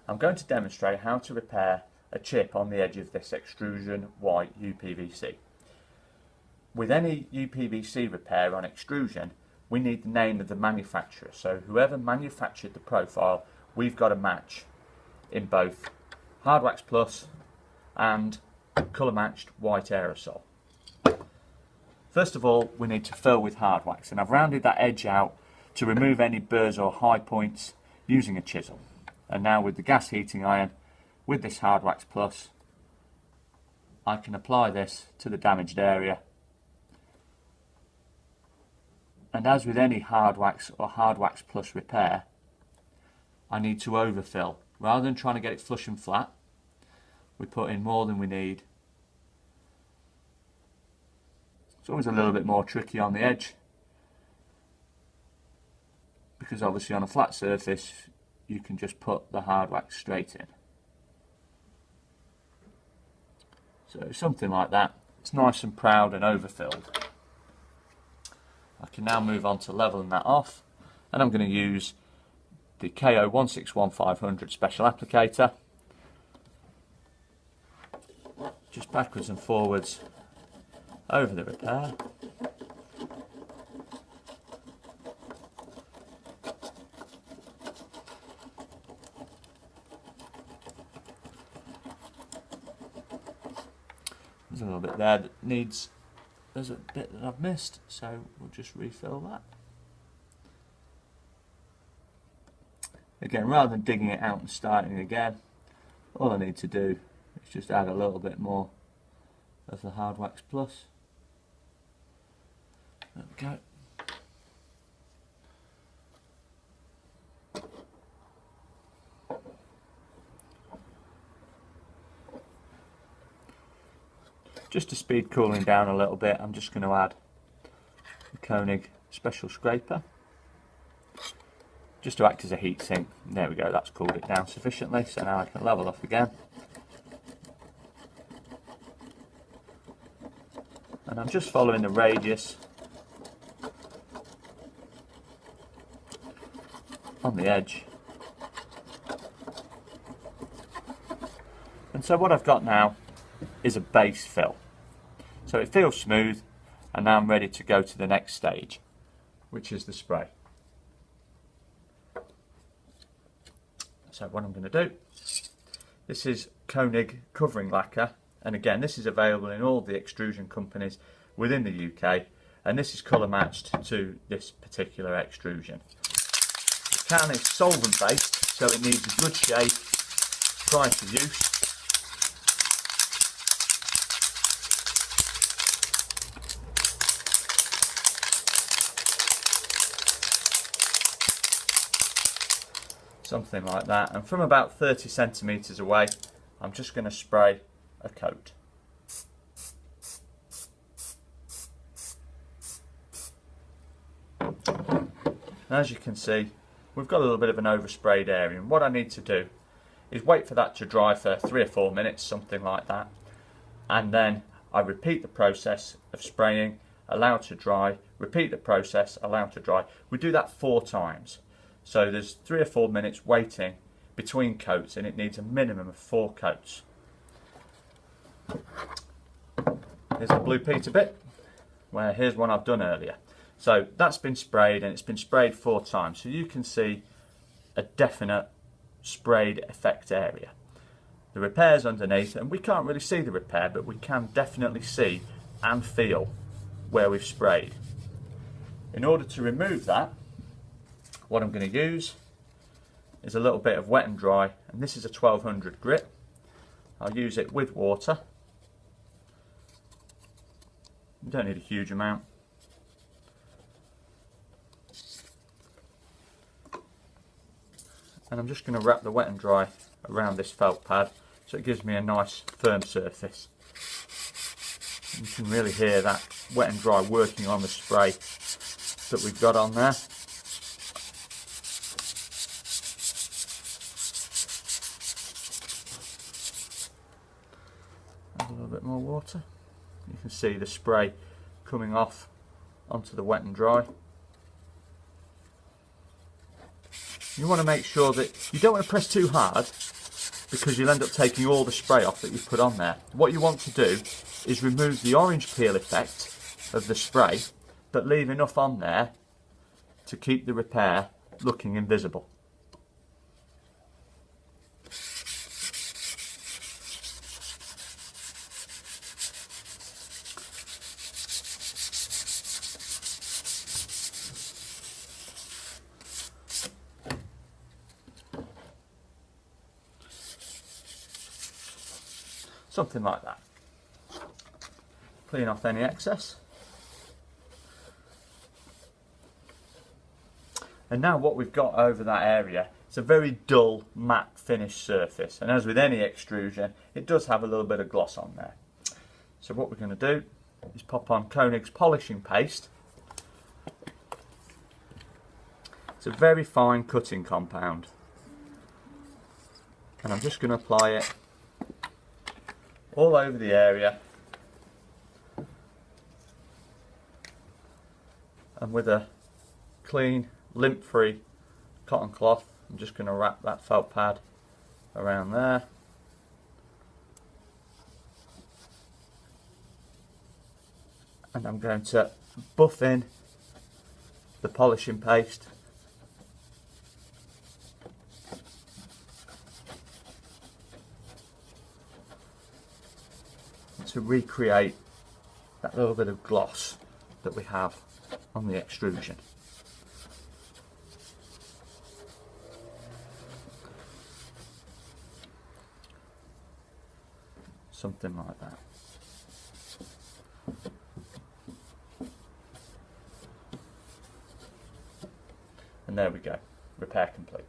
I'm going to demonstrate how to repair a chip on the edge of this extrusion white UPVC. With any UPVC repair on extrusion, we need the name of the manufacturer. So whoever manufactured the profile, we've got a match in both Hard Wax Plus and colour matched white aerosol. First of all, we need to fill with hard wax, and I've rounded that edge out to remove any burrs or high points using a chisel. And now with the gas heating iron, with this Hard Wax Plus, I can apply this to the damaged area. And as with any Hard Wax or Hard Wax Plus repair, I need to overfill. Rather than trying to get it flush and flat, we put in more than we need. It's always a little bit more tricky on the edge, because obviously on a flat surface you can just put the hard wax straight in. So something like that, it's nice and proud and overfilled. I can now move on to leveling that off, and I'm going to use the KO 161500 special applicator, just backwards and forwards over the repair. There's a little bit there that needs, there's a bit that I've missed, so we'll just refill that. Again, rather than digging it out and starting again, all I need to do is just add a little bit more of the Hard Wax Plus. There we go. Just to speed cooling down a little bit, I'm just going to add the Konig special scraper, just to act as a heat sink. There we go, that's cooled it down sufficiently, so now I can level off again. And I'm just following the radius on the edge. And so what I've got now is a base fill. So it feels smooth, and now I'm ready to go to the next stage, which is the spray. So what I'm going to do, this is König Covering Lacquer, and again this is available in all the extrusion companies within the UK, and this is colour matched to this particular extrusion. The can is solvent based, so it needs a good shape prior to use. Something like that, and from about 30 centimetres away I'm just going to spray a coat. As you can see, we've got a little bit of an oversprayed area, and what I need to do is wait for that to dry for 3 or 4 minutes, something like that, and then I repeat the process of spraying, allow to dry, repeat the process, allow to dry. We do that 4 times. So there's 3 or 4 minutes waiting between coats, and it needs a minimum of 4 coats. Here's the Blue Peter bit, where here's one I've done earlier. So that's been sprayed, and it's been sprayed 4 times. So you can see a definite sprayed effect area. The repair's underneath, and we can't really see the repair, but we can definitely see and feel where we've sprayed. In order to remove that, what I'm going to use is a little bit of wet and dry, and this is a 1200 grit. I'll use it with water. You don't need a huge amount. And I'm just going to wrap the wet and dry around this felt pad so it gives me a nice firm surface. You can really hear that wet and dry working on the spray that we've got on there. Add a little bit more water. You can see the spray coming off onto the wet and dry. You want to make sure that you don't want to press too hard because you'll end up taking all the spray off that you've put on there. What you want to do is remove the orange peel effect of the spray, but leave enough on there to keep the repair looking invisible. Something like that. Clean off any excess. And now what we've got over that area, it's a very dull matte finished surface, and as with any extrusion it does have a little bit of gloss on there. So what we're going to do is pop on Konig's polishing paste. It's a very fine cutting compound, and I'm just going to apply it all over the area, and with a clean, lint-free cotton cloth I'm just going to wrap that felt pad around there, and I'm going to buff in the polishing paste to recreate that little bit of gloss that we have on the extrusion. Something like that. And there we go, repair complete.